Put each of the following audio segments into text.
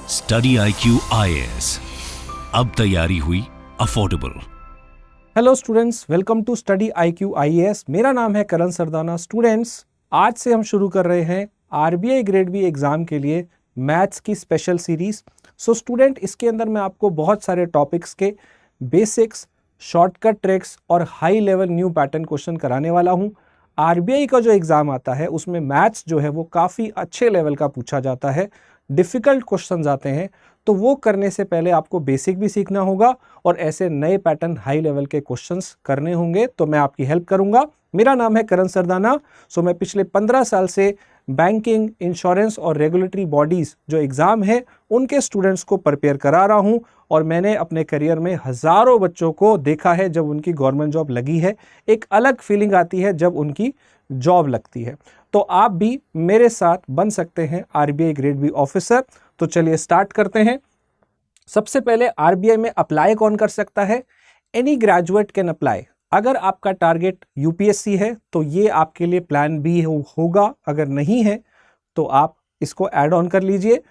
Study IQ IAS, अब तैयारी हुई affordable. Hello students, welcome to study IQ IAS। मेरा नाम है करण सरदाना। स्टूडेंट्स, आज से हम शुरू कर रहे हैं RBI ग्रेड बी एग्जाम के लिए मैथ्स की स्पेशल सीरीज। सो स्टूडेंट, इसके अंदर मैं आपको बहुत सारे टॉपिक्स के बेसिक्स, शॉर्टकट ट्रिक्स और high level new pattern question कराने वाला हूं। RBI का जो एग्जाम आता है उसमें मैथ्स जो है वो काफ़ी अच्छे लेवल का पूछा जाता है, डिफ़िकल्ट क्वेश्चंस आते हैं, तो वो करने से पहले आपको बेसिक भी सीखना होगा और ऐसे नए पैटर्न हाई लेवल के क्वेश्चंस करने होंगे, तो मैं आपकी हेल्प करूंगा। मेरा नाम है करण सरदाना। सो मैं पिछले 15 साल से बैंकिंग, इंश्योरेंस और रेगुलेटरी बॉडीज जो एग्जाम है उनके स्टूडेंट्स को प्रिपेयर करा रहा हूं और मैंने अपने करियर में हजारों बच्चों को देखा है जब उनकी गवर्नमेंट जॉब लगी है। एक अलग फीलिंग आती है जब उनकी जॉब लगती है। तो आप भी मेरे साथ बन सकते हैं RBI ग्रेड बी ऑफिसर। तो चलिए स्टार्ट करते हैं। सबसे पहले RBI में अप्लाई कौन कर सकता है? Any graduate can apply. अगर आपका टारगेट UPSC है तो ये आपके लिए प्लान बी होगा, अगर नहीं है तो आप इसको ऐड ऑन कर लीजिए।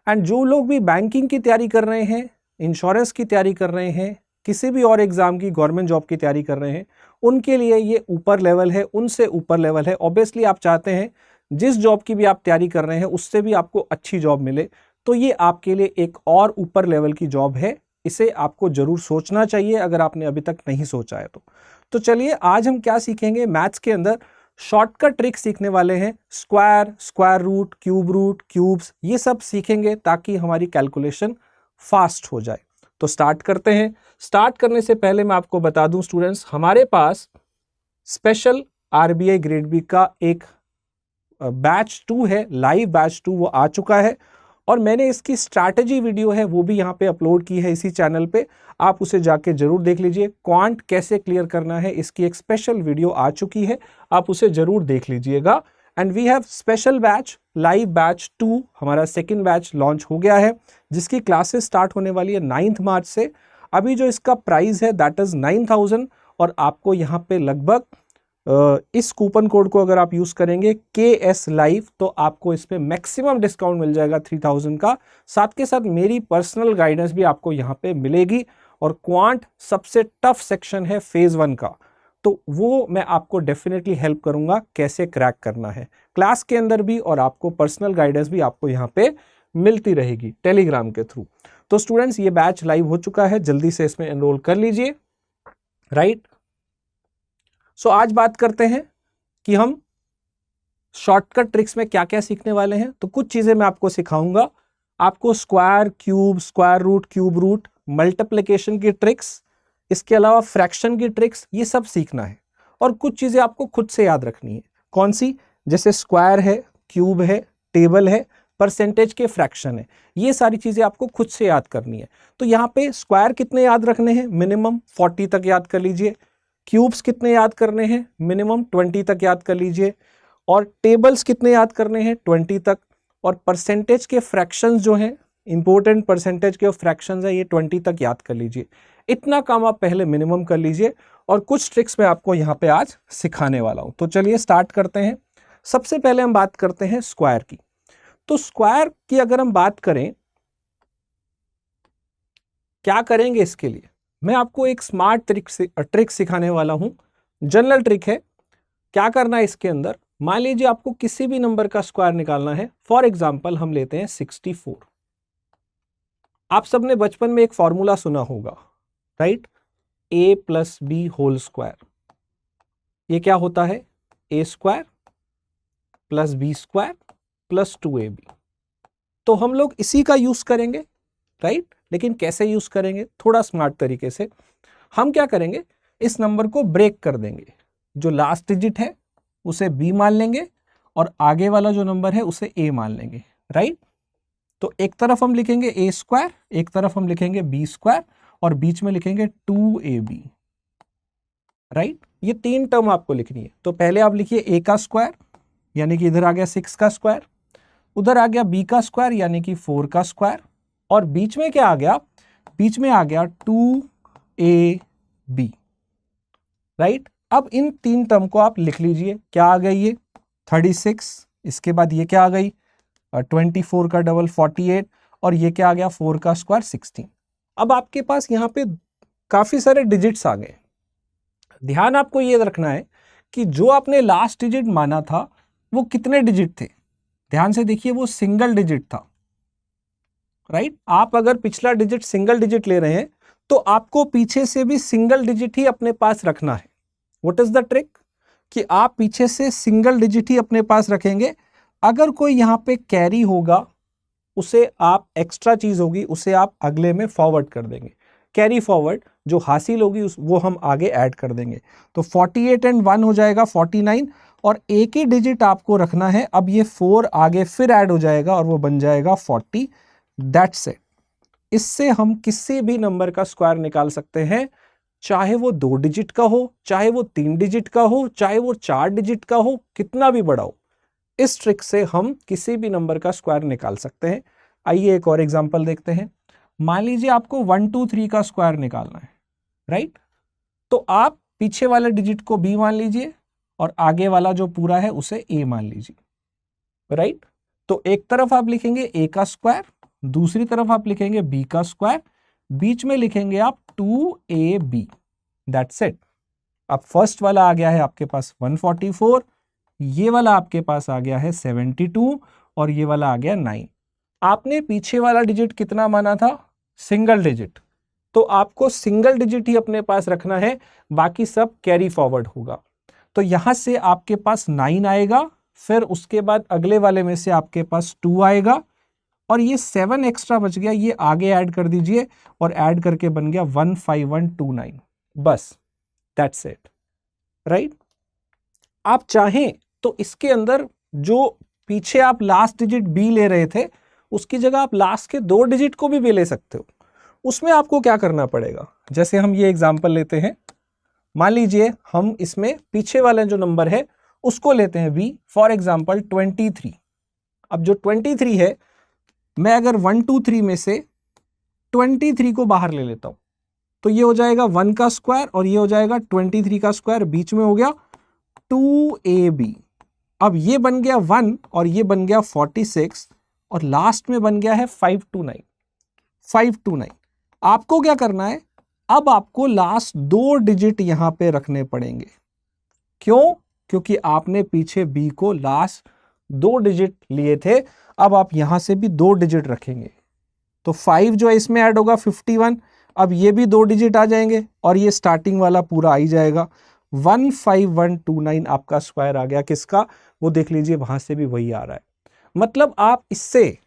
एंड जो लोग भी बैंकिंग की तैयारी कर रहे हैं, इंश्योरेंस की तैयारी कर रहे हैं, किसी भी और एग्जाम की, गवर्नमेंट जॉब की तैयारी कर रहे हैं, उनके लिए ये ऊपर लेवल है, उनसे ऊपर लेवल है। ऑब्वियसली आप चाहते हैं जिस जॉब की भी आप तैयारी कर रहे हैं उससे भी आपको अच्छी जॉब मिले, तो ये आपके लिए एक और ऊपर लेवल की जॉब है। इसे आपको जरूर सोचना चाहिए अगर आपने अभी तक नहीं सोचा है तो चलिए आज हम क्या सीखेंगे। मैथ्स के अंदर शॉर्टकट ट्रिक सीखने वाले हैं। स्क्वायर, स्क्वायर रूट, क्यूब्स, ये सब सीखेंगे ताकि हमारी कैलकुलेशन फास्ट हो जाए। तो स्टार्ट करते हैं। स्टार्ट करने से पहले मैं आपको बता दूं स्टूडेंट्स, हमारे पास स्पेशल RBI ग्रेड बी का एक बैच 2 है, लाइव बैच 2 वो आ चुका है और मैंने इसकी स्ट्रैटेजी वीडियो है वो भी यहाँ पे अपलोड की है इसी चैनल पे। आप उसे जाके जरूर देख लीजिए। क्वांट कैसे क्लियर करना है इसकी एक स्पेशल वीडियो आ चुकी है, आप उसे जरूर देख लीजिएगा। And we have special batch, live batch 2, हमारा सेकेंड बैच लॉन्च हो गया है जिसकी क्लासेस स्टार्ट होने वाली है 9 मार्च से। अभी जो इसका प्राइस है दैट इज 9,000 और आपको यहाँ पे लगभग इस कूपन कोड को अगर आप यूज करेंगे KS Live तो आपको इसमें मैक्सिमम डिस्काउंट मिल जाएगा 3,000 का। साथ के साथ मेरी पर्सनल गाइडेंस भी आपको यहाँ पे मिलेगी और क्वांट सबसे टफ सेक्शन है फेज 1 का, तो वो मैं आपको डेफिनेटली हेल्प करूंगा कैसे क्रैक करना है क्लास के अंदर भी, और आपको पर्सनल गाइडेंस भी आपको यहाँ पे मिलती रहेगी टेलीग्राम के थ्रू। तो स्टूडेंट्स, ये बैच लाइव हो चुका है, जल्दी से इसमें एनरोल कर लीजिए। राइट, सो आज बात करते हैं कि हम शॉर्टकट ट्रिक्स में क्या क्या सीखने वाले हैं। तो कुछ चीजें मैं आपको सिखाऊंगा। आपको square, cube, square root, cube root, multiplication की ट्रिक्स, इसके अलावा फ्रैक्शन की ट्रिक्स, ये सब सीखना है। और कुछ चीजें आपको खुद से याद रखनी है। कौन सी? जैसे स्क्वायर है, क्यूब है, टेबल है, परसेंटेज के फ्रैक्शन है, ये सारी चीजें आपको खुद से याद करनी है। तो यहाँ पे स्क्वायर कितने याद रखने हैं? मिनिमम 40 तक याद कर लीजिए। क्यूब्स कितने याद करने हैं? मिनिमम 20 तक याद कर लीजिए। और टेबल्स कितने याद करने हैं? 20 तक। और परसेंटेज के फ्रैक्शंस जो हैं, इंपॉर्टेंट परसेंटेज के फ्रैक्शंस है, ये 20 तक याद कर लीजिए। इतना काम आप पहले मिनिमम कर लीजिए और कुछ ट्रिक्स मैं आपको यहाँ पे आज सिखाने वाला हूं। तो चलिए स्टार्ट करते हैं। सबसे पहले हम बात करते हैं स्क्वायर की। तो स्क्वायर की अगर हम बात करें, क्या करेंगे इसके लिए, मैं आपको एक स्मार्ट ट्रिक सिखाने वाला हूं। जनरल ट्रिक है। क्या करना है इसके अंदर, मान लीजिए आपको किसी भी नंबर का स्क्वायर निकालना है। फॉर एग्जांपल हम लेते हैं 64। आप सबने बचपन में एक फॉर्मूला सुना होगा, right? A + B whole square. ये क्या होता है? A² + B² + 2AB। तो हम लोग इसी का यूज करेंगे, राइट? लेकिन कैसे यूज करेंगे? थोड़ा स्मार्ट तरीके से। हम क्या करेंगे, इस नंबर को ब्रेक कर देंगे। जो लास्ट डिजिट है उसे B मान लेंगे और आगे वाला जो नंबर है उसे A मान लेंगे, राइट? तो एक तरफ हम लिखेंगे A², एक तरफ हम लिखेंगे B² और बीच में लिखेंगे 2AB, राइट? ये 3 टर्म आपको लिखनी है। तो पहले आप लिखिए A का स्क्वायर, यानी कि इधर आ गया 6 का स्क्वायर, उधर आ गया B का स्क्वायर यानी कि 4 का स्क्वायर, और बीच में क्या आ गया? बीच में आ गया 2AB, राइट? अब इन 3 टर्म को आप लिख लीजिए। क्या आ गई ये? 36। इसके बाद ये क्या आ गई? 24 का डबल 48, और ये क्या आ गया 4 का स्क्वायर 16। अब आपके पास यहाँ पे काफी सारे डिजिट्स आ गए। ध्यान आपको ये रखना है कि जो आपने लास्ट डिजिट माना था वो कितने डिजिट थे। ध्यान से देखिए, वो सिंगल डिजिट था, राइट। आप अगर पिछला डिजिट सिंगल डिजिट ले रहे हैं तो आपको पीछे से भी सिंगल डिजिट ही अपने पास रखना है। व्हाट इज द ट्रिक कि आप पीछे से सिंगल डिजिट ही अपने पास रखेंगे। अगर कोई यहाँ पे कैरी होगा उसे आप एक्स्ट्रा चीज होगी उसे आप अगले में फॉरवर्ड कर देंगे। कैरी फॉरवर्ड जो हासिल होगी वो हम आगे ऐड कर देंगे। तो 48 एंड 1 हो जाएगा 49 और एक ही डिजिट आपको रखना है। अब ये 4 आगे फिर ऐड हो जाएगा और वो बन जाएगा 40। That's it. इससे हम किसी भी नंबर का स्क्वायर निकाल सकते हैं, चाहे वो 2 डिजिट का हो, चाहे वो 3 डिजिट का हो, चाहे वो 4 डिजिट का हो, कितना भी बड़ा हो। इस ट्रिक से हम किसी भी नंबर का स्क्वायर निकाल सकते हैं। आइए एक और एग्जांपल देखते हैं। मान लीजिए आपको 1 2 3 का स्क्वायर निकालना है, राइट। तो आप पीछे वाले डिजिट को b मान लीजिए और आगे वाला जो पूरा है उसे a मान लीजिए, राइट। तो एक तरफ आप लिखेंगे a का स्क्वायर, दूसरी तरफ आप लिखेंगे b का स्क्वायर, बीच में लिखेंगे आप 2ab। That's it. अब फर्स्ट वाला आ गया है आपके पास 144, ये वाला आपके पास आ गया है 72 और ये वाला आ गया 9। आपने पीछे वाला डिजिट कितना माना था? Single digit. तो आपको सिंगल डिजिट ही अपने पास रखना है, बाकी सब कैरी फॉरवर्ड होगा। तो यहां से आपके पास 9 आएगा, फिर उसके बाद अगले वाले में से आपके पास 2 आएगा और ये 7 एक्स्ट्रा बच गया, ये आगे ऐड कर दीजिए और ऐड करके बन गया 15129। बस दैट्स इट, राइट। आप चाहें तो इसके अंदर जो पीछे आप लास्ट डिजिट बी ले रहे थे उसकी जगह आप लास्ट के 2 डिजिट को भी ले सकते हो। उसमें आपको क्या करना पड़ेगा, जैसे हम ये एग्जांपल लेते हैं। मान लीजिए हम इसमें पीछे वाला जो नंबर है उसको लेते हैं v, फॉर एग्जांपल 23। अब जो 23 है, मैं अगर 1 2 3 में से 23 को बाहर ले लेता हूं तो ये हो जाएगा 1 का स्क्वायर और ये हो जाएगा 23 का स्क्वायर, बीच में हो गया 2ab। अब ये बन गया 1 और ये बन गया 46 और लास्ट में बन गया है 529। आपको क्या करना है, अब आपको लास्ट 2 डिजिट यहां पे रखने पड़ेंगे। क्यों? क्योंकि आपने पीछे b को लास्ट 2 डिजिट लिए थे, अब आप यहां से भी 2 डिजिट रखेंगे। तो 5 जो है इसमें ऐड होगा 51, अब ये भी 2 डिजिट आ जाएंगे और ये स्टार्टिंग वाला पूरा आ ही जाएगा। 15129 आपका स्क्वायर आ गया। किसका? वो देख लीजिए, वहां से भी वही आ रहा है। मतलब आप इससे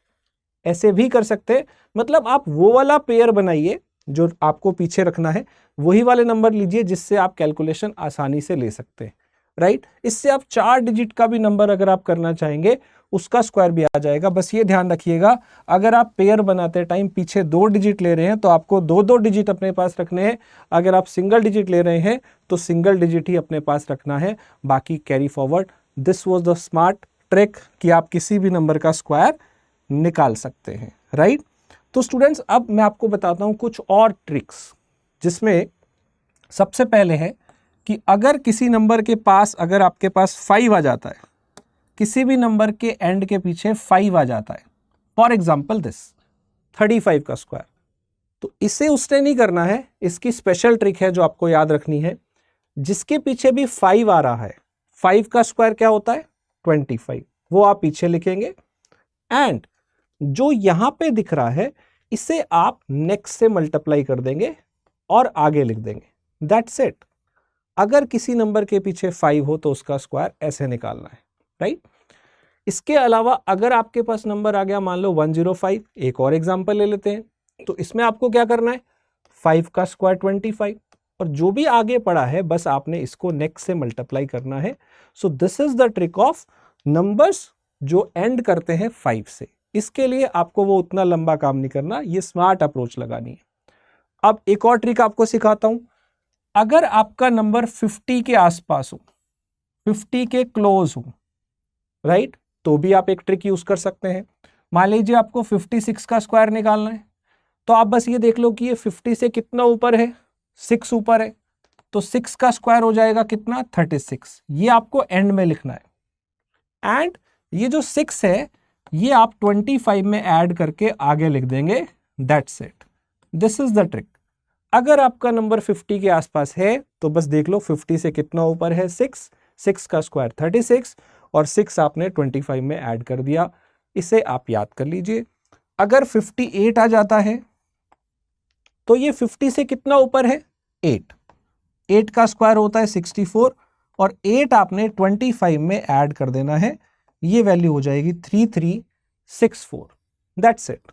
ऐसे भी कर सकते हैं, मतलब आप वो वाला पेयर बनाइए जो आपको पीछे रखना है, वही वाले नंबर लीजिए जिससे आप कैलकुलेशन आसानी से ले सकते हैं, राइट। इससे आप 4 डिजिट का भी नंबर अगर आप करना चाहेंगे उसका स्क्वायर भी आ जाएगा। बस ये ध्यान रखिएगा, अगर आप पेयर बनाते टाइम पीछे 2 डिजिट ले रहे हैं तो आपको 2 डिजिट अपने पास रखने हैं। अगर आप सिंगल डिजिट ले रहे हैं तो सिंगल डिजिट ही अपने पास रखना है, बाकी carry forward. This was the smart trick कि आप किसी भी नंबर का स्क्वायर निकाल सकते हैं, राइट। तो स्टूडेंट्स, अब मैं आपको बताता हूं कुछ और ट्रिक्स, जिसमें सबसे पहले है कि अगर किसी नंबर के पास, अगर आपके पास 5 आ जाता है, किसी भी नंबर के एंड के पीछे 5 आ जाता है, फॉर एग्जाम्पल दिस 35 का स्क्वायर, तो इसे उसने नहीं करना है। इसकी स्पेशल ट्रिक है जो आपको याद रखनी है। जिसके पीछे भी 5 आ रहा है, 5 का स्क्वायर क्या होता है? 25। वो आप पीछे लिखेंगे एंड जो यहां पे दिख रहा है इसे आप नेक्स्ट से मल्टीप्लाई कर देंगे और आगे लिख देंगे। That's it. अगर किसी नंबर के पीछे 5 हो तो उसका स्क्वायर ऐसे निकालना है, राइट। इसके अलावा अगर आपके पास नंबर आ गया मान लो 105, एक और एग्जांपल ले लेते हैं। तो इसमें आपको क्या करना है, 5 का स्क्वायर 25 और जो भी आगे पड़ा है बस आपने इसको नेक्स्ट से मल्टीप्लाई करना है। So this is the trick of numbers जो एंड करते हैं 5 से। इसके लिए आपको वो उतना लंबा काम नहीं करना, ये स्मार्ट अप्रोच लगानी है। अब एक और ट्रिक आपको सिखाता हूं। अगर आपका नंबर 50 के आसपास हो, 50 के क्लोज हो, राइट, तो भी आप एक ट्रिक यूज कर सकते हैं। मान लीजिए आपको 56 का स्क्वायर निकालना है, तो आप बस ये देख लो कि ये 50 से कितना ऊपर है, 6 ऊपर है, तो 6 का स्क्वायर हो जाएगा कितना? 36। ये आपको एंड में लिखना है। एंड ये जो 6 है ये आप 25 में ऐड करके आगे लिख देंगे, that's it, this is the trick. अगर आपका नंबर 50 के आसपास है तो बस देख लो 50 से कितना ऊपर है, 6, 6 का स्क्वायर 36 और 6 आपने 25 में ऐड कर दिया, इसे आप याद कर लीजिए। अगर 58 आ जाता है तो ये 50 से कितना ऊपर है, 8, 8 का स्क्वायर होता है 64 और 8 आपने 25 में ऐड कर देना है, ये वैल्यू हो जाएगी 3364, दैट्स इट,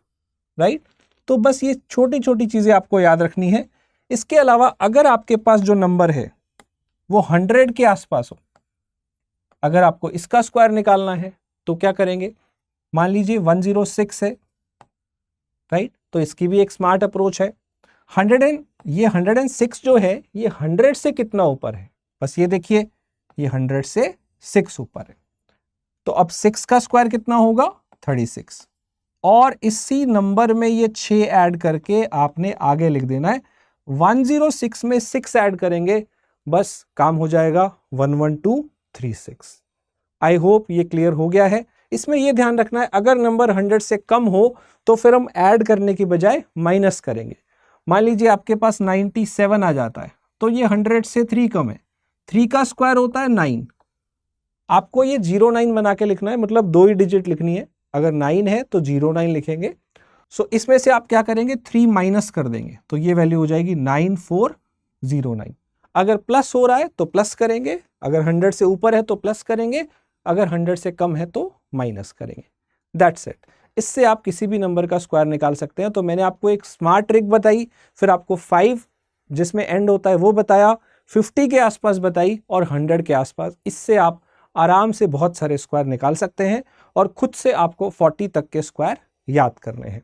राइट। तो बस ये छोटी छोटी चीजें आपको याद रखनी है। इसके अलावा अगर आपके पास जो नंबर है वो 100 के आसपास हो, अगर आपको इसका स्क्वायर निकालना है तो क्या करेंगे, मान लीजिए 106 है, राइट, तो इसकी भी एक स्मार्ट अप्रोच है। 106 जो है ये 100 से कितना ऊपर है, बस ये देखिए ये 100 से 6 ऊपर है, तो अब 6 का स्क्वायर कितना होगा, 36, और इसी नंबर में ये 6 ऐड करके आपने आगे लिख देना है। 106 में 6 ऐड करेंगे, बस काम हो जाएगा 11236। आई होप ये क्लियर हो गया है। इसमें ये ध्यान रखना है अगर नंबर 100 से कम हो तो फिर हम ऐड करने की बजाय माइनस करेंगे। मान लीजिए आपके पास 97 आ जाता है तो ये 100 से 3 कम है, 3 का स्क्वायर होता है 9, आपको ये 09 बना के लिखना है, मतलब 2 ही डिजिट लिखनी है, अगर 9 है तो 09 लिखेंगे। सो इसमें से आप क्या करेंगे, 3 माइनस कर देंगे तो ये वैल्यू हो जाएगी 9409। अगर प्लस हो रहा है तो प्लस करेंगे, अगर 100 से ऊपर है तो प्लस करेंगे, अगर 100 से कम है तो माइनस करेंगे, दैट्स इट। इससे आप किसी भी नंबर का स्क्वायर निकाल सकते हैं। तो मैंने आपको एक स्मार्ट ट्रिक बताई, फिर आपको 5 जिसमें एंड होता है वो बताया, 50 के आसपास बताई और 100 के आसपास। इससे आप आराम से बहुत सारे स्क्वायर निकाल सकते हैं और खुद से आपको 40 तक के स्क्वायर याद करने हैं।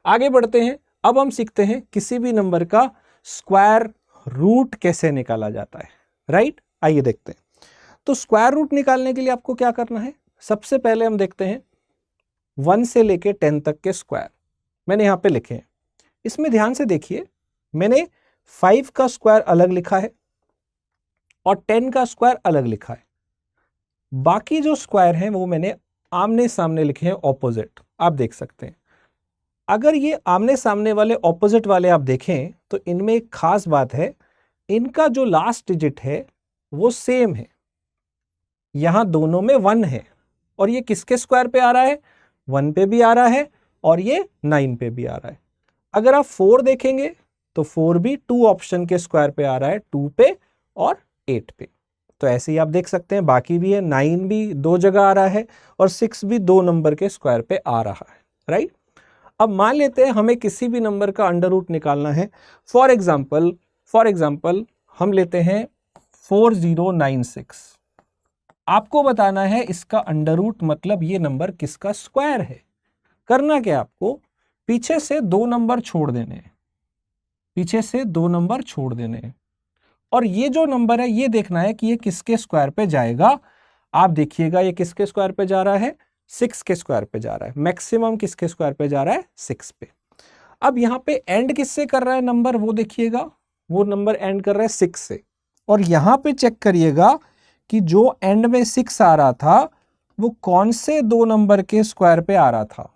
आगे बढ़ते हैं, अब हम सीखते हैं किसी भी नंबर का स्क्वायर रूट कैसे निकाला जाता है, राइट। आइए देखते हैं। तो स्क्वायर रूट निकालने के लिए आपको क्या करना है, सबसे पहले हम देखते हैं 1 से लेके 10 तक के स्क्वायर मैंने यहां पे लिखे हैं। इसमें ध्यान से देखिए, मैंने 5 का स्क्वायर अलग लिखा है और 10 का स्क्वायर अलग लिखा है। बाकी जो स्क्वायर हैं वो मैंने आमने सामने लिखे हैं, ऑपोजिट, आप देख सकते हैं। अगर ये आमने सामने वाले ऑपोजिट वाले आप देखें तो इनमें एक खास बात है, इनका जो लास्ट डिजिट है वो सेम है, यहां दोनों में 1 है और ये किसके स्क्वायर पे आ रहा है, 1 पे भी आ रहा है और ये 9 पे भी आ रहा है। अगर आप 4 देखेंगे तो 4 भी 2 ऑप्शन के स्क्वायर पे आ रहा है, 2 पे और 8 पे। तो ऐसे ही आप देख सकते हैं, बाकी भी है, 9 भी 2 जगह आ रहा है और 6 भी 2 नंबर के स्क्वायर पे आ रहा है, राइट। अब मान लेते हैं हमें किसी भी नंबर का अंडर रूट निकालना है। फॉर एग्जाम्पल हम लेते हैं 4096। आपको बताना है इसका अंडर रूट, मतलब ये नंबर किसका स्क्वायर है। करना क्या, आपको पीछे से 2 नंबर छोड़ देने हैं, पीछे से 2 नंबर छोड़ देने हैं और ये जो नंबर है ये देखना है कि ये किसके स्क्वायर पे जाएगा। आप देखिएगा ये किसके स्क्वायर पे जा रहा है, 6 के स्क्वायर पे जा रहा है। मैक्सिमम किसके स्क्वायर पे जा रहा है, 6 पे। अब यहाँ पे एंड किससे कर रहा है नंबर, वो देखिएगा, वो नंबर एंड कर रहा है 6 से। और यहाँ पे चेक करिएगा कि जो एंड में 6 आ रहा था वो कौन से 2 नंबर के स्क्वायर पे आ रहा था,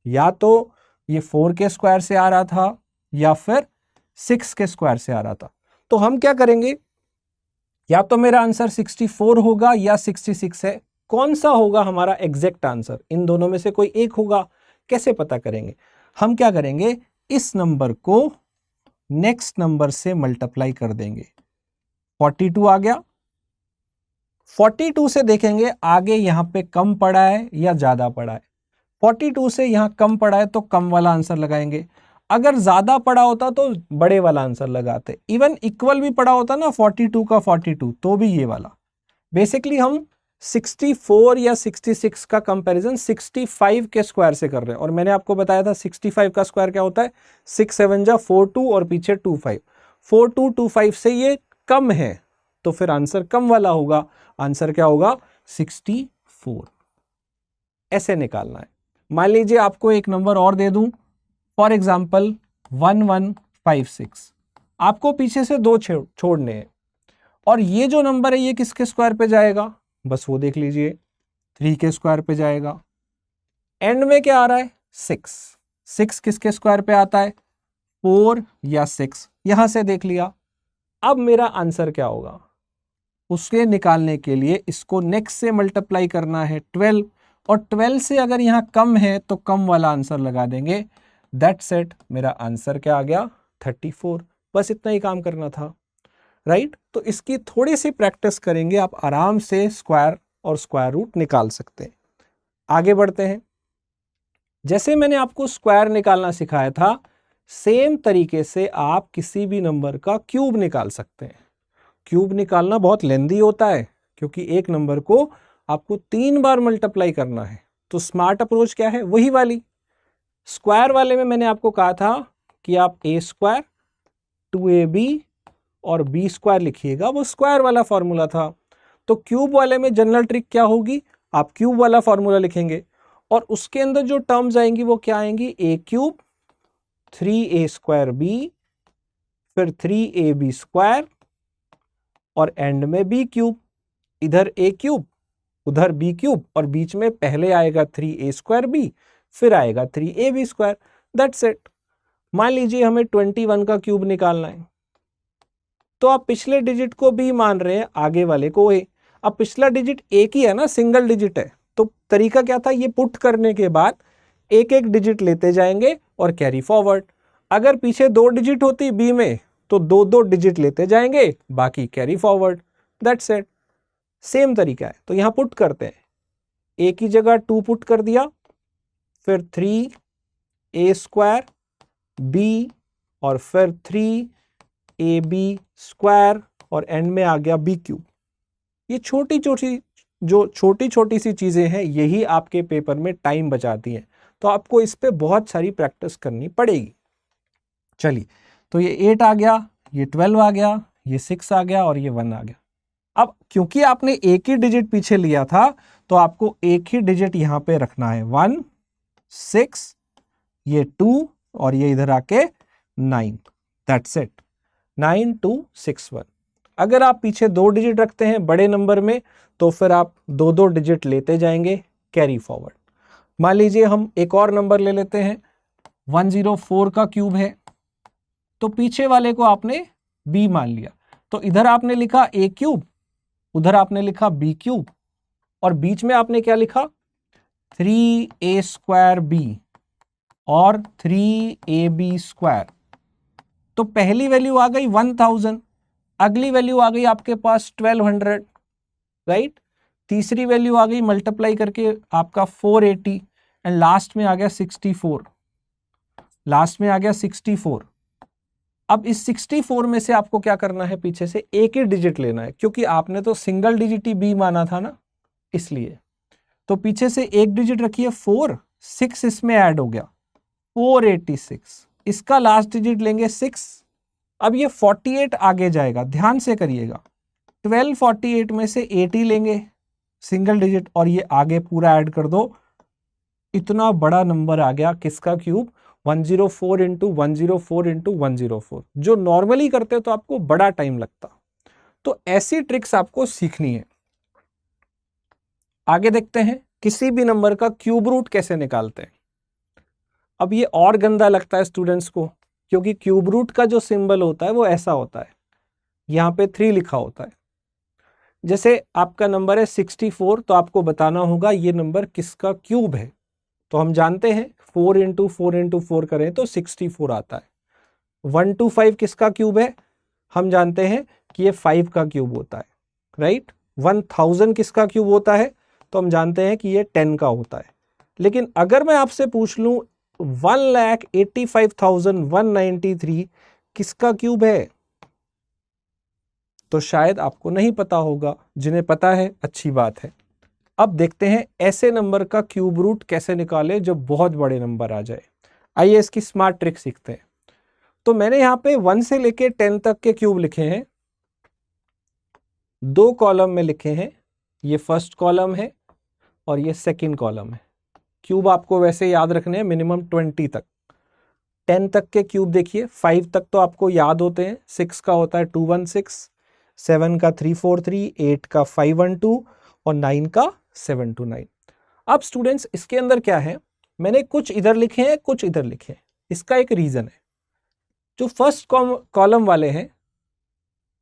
या तो ये 4 के स्क्वायर से आ रहा था या फिर 6 के स्क्वायर से आ रहा था। तो हम क्या करेंगे, या तो मेरा आंसर 64 होगा या 66 है, कौन सा होगा हमारा एग्जैक्ट आंसर, इन दोनों में से कोई एक होगा। कैसे पता करेंगे, हम क्या करेंगे, इस नंबर को नेक्स्ट नंबर से मल्टीप्लाई कर देंगे। 42 आ गया, 42 से देखेंगे आगे यहां पे कम पड़ा है या ज्यादा पड़ा है। 42 से यहां कम पड़ा है तो कम वाला आंसर लगाएंगे, अगर ज्यादा पड़ा होता तो बड़े वाला आंसर लगाते। इवन इक्वल भी पड़ा होता ना 42 का 42 तो भी ये वाला। बेसिकली हम 64 या 66 का कंपैरिजन 65 के स्क्वायर से कर रहे हैं। और मैंने आपको बताया था 65 का स्क्वायर क्या होता है, 6 7 जा 42 और पीछे 25, 4225 से ये कम है तो फिर आंसर कम वाला होगा। आंसर क्या होगा, 64। ऐसे निकालना है। मान लीजिए आपको एक नंबर और दे दूं, फॉर एग्जाम्पल 1156, आपको पीछे से 2 छोड़ने हैं और ये जो नंबर है ये किसके स्क्वायर पे जाएगा, बस वो देख लीजिए, 3 के स्क्वायर पे जाएगा। एंड में क्या आ रहा है 6, 6 किसके स्क्वायर पे आता है 4 या 6, यहां से देख लिया। अब मेरा आंसर क्या होगा, उसके निकालने के लिए इसको नेक्स्ट से मल्टीप्लाई करना है 12, और 12 से अगर यहां कम है तो कम वाला आंसर लगा देंगे। दैट्स इट, मेरा आंसर क्या आ गया 34। बस इतना ही काम करना था, राइट। तो इसकी थोड़ी सी प्रैक्टिस करेंगे, आप आराम से स्क्वायर और स्क्वायर रूट निकाल सकते हैं। आगे बढ़ते हैं। जैसे मैंने आपको स्क्वायर निकालना सिखाया था, सेम तरीके से आप किसी भी नंबर का क्यूब निकाल सकते हैं। क्यूब निकालना बहुत लेंदी होता है, क्योंकि एक नंबर को आपको 3 बार मल्टीप्लाई करना है। तो स्मार्ट अप्रोच क्या है, वही वाली। स्क्वायर वाले में मैंने आपको कहा था कि आप a स्क्वायर 2ab और b स्क्वायर लिखिएगा, वो स्क्वायर वाला फॉर्मूला था। तो क्यूब वाले में जनरल ट्रिक क्या होगी, आप क्यूब वाला फॉर्मूला लिखेंगे और उसके अंदर जो टर्म्स आएंगी वो क्या आएंगी, a cube 3a square b, फिर 3ab स्क्वायर और एंड में b क्यूब। इधर a क्यूब उधर b क्यूब और बीच में पहले आएगा 3a स्क्वायर b, फिर आएगा 3ab स्क्वायर। That's it. मान लीजिए हमें 21 का क्यूब निकालना है, तो आप पिछले डिजिट को b मान रहे हैं, आगे वाले को a। अब पिछला डिजिट एक ही है ना, सिंगल डिजिट है, तो तरीका क्या था, ये पुट करने के बाद एक एक डिजिट लेते जाएंगे और कैरी फॉरवर्ड। अगर पीछे 2 डिजिट होती b में तो 2 डिजिट लेते जाएंगे, बाकी carry forward. That's it, same तरीका है। तो यहां पुट करते हैं, a की जगह 2 पुट कर दिया, फिर 3a स्क्वायर b और फिर 3ab स्क्वायर और एंड में आ गया b क्यूब। ये छोटी छोटी सी चीजें हैं, यही आपके पेपर में टाइम बचाती हैं, तो आपको इस पे बहुत सारी प्रैक्टिस करनी पड़ेगी। चलिए, तो ये 8 आ गया, ये 12 आ गया, ये 6 आ गया और ये 1 आ गया। अब क्योंकि आपने एक ही डिजिट पीछे लिया था, तो आपको एक ही डिजिट यहां पे रखना है, 1 6, ये 2 और ये इधर आके 9। That's it, 9 2 6 1। अगर आप पीछे 2 डिजिट रखते हैं बड़े नंबर में, तो फिर आप 2 डिजिट लेते जाएंगे, कैरी फॉरवर्ड। मान लीजिए हम एक और नंबर ले लेते हैं, 104 का क्यूब है, तो पीछे वाले को आपने b मान लिया, तो इधर आपने लिखा a क्यूब, उधर आपने लिखा b क्यूब और बीच में आपने क्या लिखा 3a स्क्वायर b और 3ab स्क्वायर। तो पहली वैल्यू आ गई 1000, अगली वैल्यू आ गई आपके पास 1200, राइट। तीसरी वैल्यू आ गई मल्टीप्लाई करके आपका 480 एंड लास्ट में आ गया 64, लास्ट में आ गया 64। अब इस 64 में से आपको क्या करना है, पीछे से एक ही डिजिट लेना है, क्योंकि आपने तो सिंगल डिजिट ही b माना था ना, इसलिए। तो पीछे से एक डिजिट रखिए 4, 6 इसमें ऐड हो गया 486, इसका लास्ट डिजिट लेंगे 6। अब ये 48 आगे जाएगा, ध्यान से करिएगा, 1248 में से 80 लेंगे सिंगल डिजिट और ये आगे पूरा ऐड कर दो, इतना बड़ा नंबर आ गया किसका क्यूब, 104 इंटू 104 इंटू 104। जो नॉर्मली करते तो आपको बड़ा टाइम लगता। तो ऐसी ट्रिक्स आपको सीखनी है। आगे देखते हैं किसी भी नंबर का क्यूब रूट कैसे निकालते हैं। अब ये और गंदा लगता है स्टूडेंट्स को, क्योंकि क्यूब रूट का जो सिंबल होता है वो ऐसा होता है, यहाँ पे 3 लिखा होता है। जैसे आपका नंबर है 64, तो आपको बताना होगा ये नंबर किसका क्यूब है। तो हम जानते हैं 4 इंटू 4 इंटू 4 करें तो 64 आता है। 125 किसका क्यूब है, हम जानते हैं कि ये 5 का क्यूब होता है, राइट। 1000 किसका क्यूब होता है, तो हम जानते हैं कि ये 10 का होता है। लेकिन अगर मैं आपसे पूछ लूं 1,85,193 किसका क्यूब है, तो शायद आपको नहीं पता होगा। जिन्हें पता है अच्छी बात है। अब देखते हैं ऐसे नंबर का क्यूब रूट कैसे निकाले जो बहुत बड़े नंबर आ जाए। आइए इसकी स्मार्ट ट्रिक सीखते हैं। तो मैंने यहाँ पे 1 से लेके 10 तक के क्यूब लिखे हैं, 2 कॉलम में लिखे हैं। ये फर्स्ट कॉलम है और ये सेकंड कॉलम है। क्यूब आपको वैसे याद रखने हैं मिनिमम 20 तक। 10 तक के क्यूब देखिए, 5 तक तो आपको याद होते हैं, 6 का होता है 216, 7 का 343, 8 का 512 और 9 का 729। अब स्टूडेंट्स इसके अंदर क्या है, मैंने कुछ इधर लिखे हैं, कुछ इधर लिखे हैं। इसका एक रीजन है, जो फर्स्ट कॉलम वाले हैं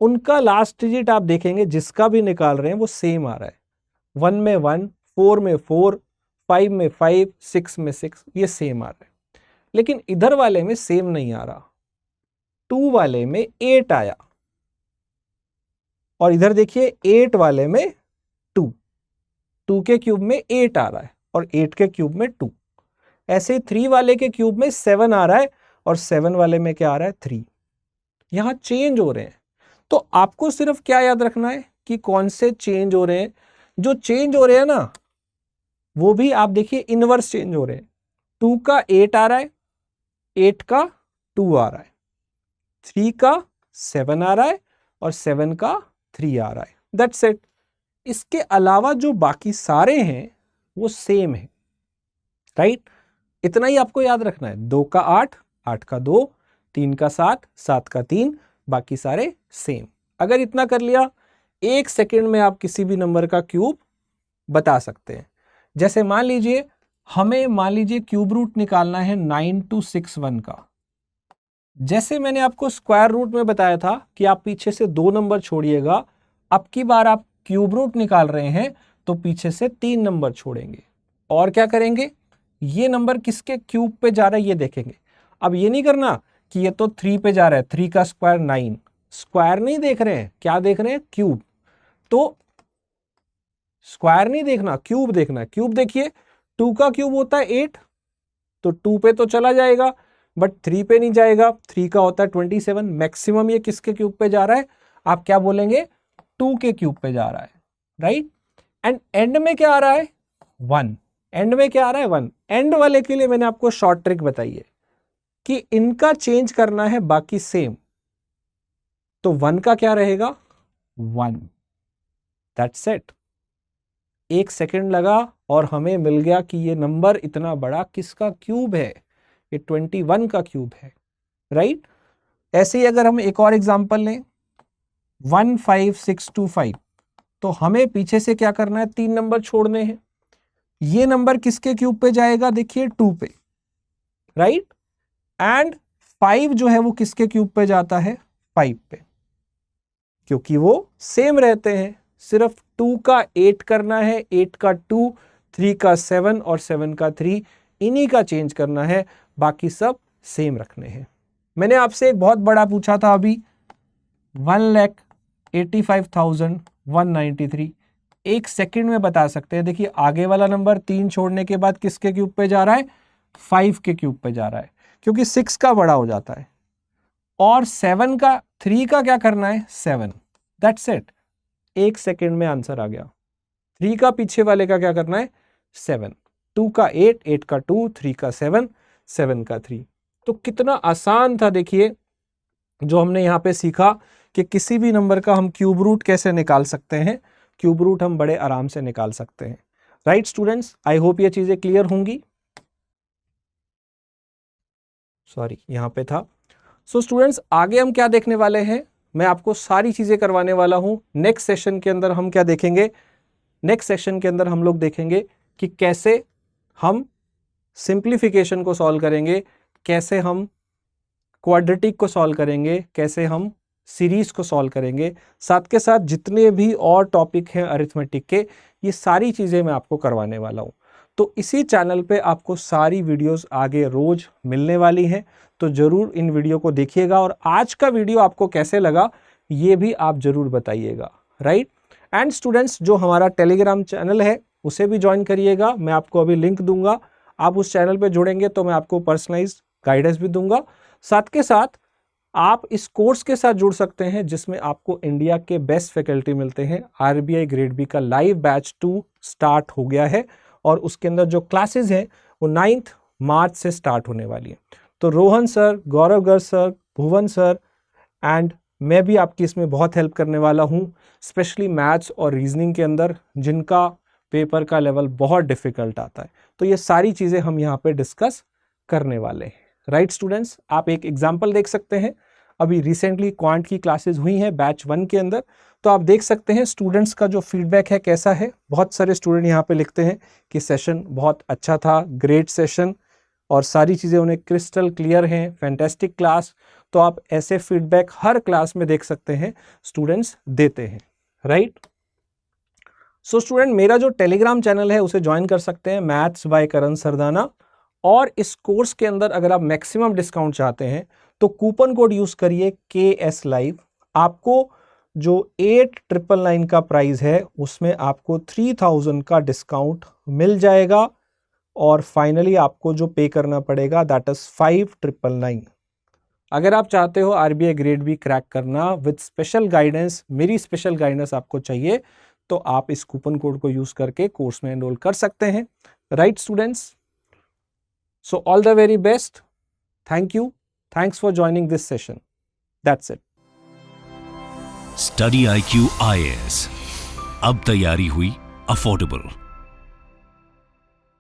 उनका लास्ट डिजिट आप देखेंगे जिसका भी निकाल रहे हैं वो सेम आ रहा है। 1 में 1, 4 में 4, 5 में 5, 6 में 6, ये सेम आ रहा है। लेकिन इधर वाले में सेम नहीं आ रहा, 2 वाले में 8 आया, और इधर देखिए 8 वाले में 2, 2 के क्यूब में 8 आ रहा है और 8 के क्यूब में 2। ऐसे 3 वाले के क्यूब में 7 आ रहा है और 7 वाले में क्या आ रहा है, 3। यहां चेंज हो रहे हैं। तो आपको सिर्फ क्या याद रखना है कि कौन से चेंज हो रहे हैं। जो चेंज हो रहे हैं ना, वो भी आप देखिए इनवर्स चेंज हो रहे हैं। 2 का 8 आ रहा है, 8 का 2 आ रहा है, 3 का 7 आ रहा है और 7 का 3 आ रहा है। That's it. इसके अलावा जो बाकी सारे हैं वो सेम है, राइट? इतना ही आपको याद रखना है। 2 का 8, 8 का 2, 3 का 7, 7 का 3, बाकी सारे सेम। अगर इतना कर लिया, 1 सेकेंड में आप किसी भी नंबर का क्यूब बता सकते हैं। जैसे मान लीजिए क्यूब रूट निकालना है 9261 का। जैसे मैंने आपको स्क्वायर रूट में बताया था कि आप पीछे से 2 नंबर छोड़िएगा, अब की बार आप क्यूब रूट निकाल रहे हैं तो पीछे से 3 नंबर छोड़ेंगे। और क्या करेंगे, ये नंबर किसके क्यूब पे जा रहा है ये देखेंगे। अब ये नहीं करना कि ये तो 3 पे जा रहा है, 3 का स्क्वायर 9, स्क्वायर नहीं देख रहे हैं, क्या देख रहे हैं, क्यूब। तो स्क्वायर नहीं देखना, क्यूब देखना है। क्यूब देखिए, 2 का क्यूब होता है 8, तो 2 पे तो चला जाएगा बट 3 पे नहीं जाएगा। 3 का होता है 27, मैक्सिमम ये किसके क्यूब पे जा रहा है, आप क्या बोलेंगे, 2 के क्यूब पे जा रहा है, राइट? एंड एंड में क्या आ रहा है, 1। एंड में क्या आ रहा है, 1। एंड वाले के लिए मैंने आपको शॉर्ट ट्रिक बताई है कि इनका चेंज करना है, बाकी सेम। तो 1 का क्या रहेगा, 1। That's it. 1 सेकेंड लगा और हमें मिल गया कि ये नंबर इतना बड़ा किसका क्यूब है, ये 21 का क्यूब है, राइट? ऐसे ही अगर हम एक और एग्जांपल लें, 15625, तो हमें पीछे से क्या करना है, 3 नंबर छोड़ने हैं। ये नंबर किसके क्यूब पे जाएगा, देखिए 2 पे, राइट? एंड 5 जो है वो किसके क्यूब पे जाता है, 5 पे, क्योंकि वो सेम रहते हैं। सिर्फ 2 का 8 करना है, 8 का 2, 3 का 7 और 7 का 3, इन्हीं का चेंज करना है, बाकी सब सेम रखने हैं। मैंने आपसे एक बहुत बड़ा पूछा था अभी, 1,85,193, 1 सेकेंड में बता सकते हैं। देखिए आगे वाला नंबर 3 छोड़ने के बाद किसके क्यूब पे जा रहा है, 5 के क्यूब पे जा रहा है, क्योंकि 6 का बड़ा हो जाता है। और 3 का क्या करना है, 7। That's it. 1 सेकेंड में आंसर आ गया। 3 का पीछे वाले का क्या करना है, 7। 2 का 8, 8 का 2, 3 का 7, 7 का 3। तो कितना आसान था देखिए, जो हमने यहाँ पे सीखा कि किसी भी नंबर का हम क्यूब रूट कैसे निकाल सकते हैं। क्यूब रूट हम बड़े आराम से निकाल सकते हैं, राइट स्टूडेंट्स? आई होप ये चीजें क्लियर होंगी। सॉरी, यहाँ पे था। सो स्टूडेंट्स, आगे हम क्या देखने वाले हैं, मैं आपको सारी चीजें करवाने वाला हूं। नेक्स्ट सेशन के अंदर हम क्या देखेंगे, नेक्स्ट सेशन के अंदर हम लोग देखेंगे कि कैसे हम सिंप्लीफिकेशन को सॉल्व करेंगे, कैसे हम क्वाड्रेटिक को सॉल्व करेंगे, कैसे हम सीरीज को सॉल्व करेंगे। साथ के साथ जितने भी और टॉपिक हैं अरिथमेटिक के, ये सारी चीज़ें मैं आपको करवाने वाला हूँ। तो इसी चैनल पे आपको सारी वीडियोस आगे रोज मिलने वाली हैं, तो ज़रूर इन वीडियो को देखिएगा। और आज का वीडियो आपको कैसे लगा ये भी आप ज़रूर बताइएगा, राइट? एंड स्टूडेंट्स, जो हमारा टेलीग्राम चैनल है उसे भी ज्वाइन करिएगा, मैं आपको अभी लिंक दूंगा। आप उस चैनल पे जुड़ेंगे तो मैं आपको पर्सनलाइज्ड गाइडेंस भी दूंगा। साथ के साथ आप इस कोर्स के साथ जुड़ सकते हैं जिसमें आपको इंडिया के बेस्ट फैकल्टी मिलते हैं। आरबीआई ग्रेड बी का लाइव बैच 2 स्टार्ट हो गया है और उसके अंदर जो क्लासेस हैं वो 9 मार्च से स्टार्ट होने वाली है। तो Rohan sir, Gaurav Garg sir, Bhuvan sir and मैं भी आपकी इसमें बहुत हेल्प करने वाला हूँ, स्पेशली मैथ्स और रीजनिंग के अंदर जिनका पेपर का लेवल बहुत डिफिकल्ट आता है। तो ये सारी चीज़ें हम यहाँ पे डिस्कस करने वाले हैं, राइट स्टूडेंट्स? आप एक एग्जाम्पल देख सकते हैं। अभी रिसेंटली क्वांट की क्लासेस हुई हैं बैच 1 के अंदर, तो आप देख सकते हैं स्टूडेंट्स का जो फीडबैक है कैसा है। बहुत सारे स्टूडेंट यहाँ पे लिखते हैं कि सेशन बहुत अच्छा था, ग्रेट सेशन, और सारी चीज़ें उन्हें क्रिस्टल क्लियर हैं, फैंटेस्टिक क्लास। तो आप ऐसे फीडबैक हर क्लास में देख सकते हैं स्टूडेंट्स देते हैं, राइट। सो स्टूडेंट, मेरा जो टेलीग्राम चैनल है उसे ज्वाइन कर सकते हैं, मैथ्स बाय करण सरदाना। और इस कोर्स के अंदर अगर आप मैक्सिमम डिस्काउंट चाहते हैं तो कूपन कोड यूज करिए KS Live। आपको जो 8999 का प्राइस है उसमें आपको 3000 का डिस्काउंट मिल जाएगा, और फाइनली आपको जो पे करना पड़ेगा दैट इज 5999। अगर आप चाहते हो RBI ग्रेड बी क्रैक करना विद स्पेशल गाइडेंस, मेरी स्पेशल गाइडेंस आपको चाहिए, तो आप इस कूपन कोड को यूज करके कोर्स में एनरोल कर सकते हैं, right students. So all the very best, thank you, thanks for joining this session, that's it. Study IQ IAS, अब तैयारी हुई अफोर्डेबल।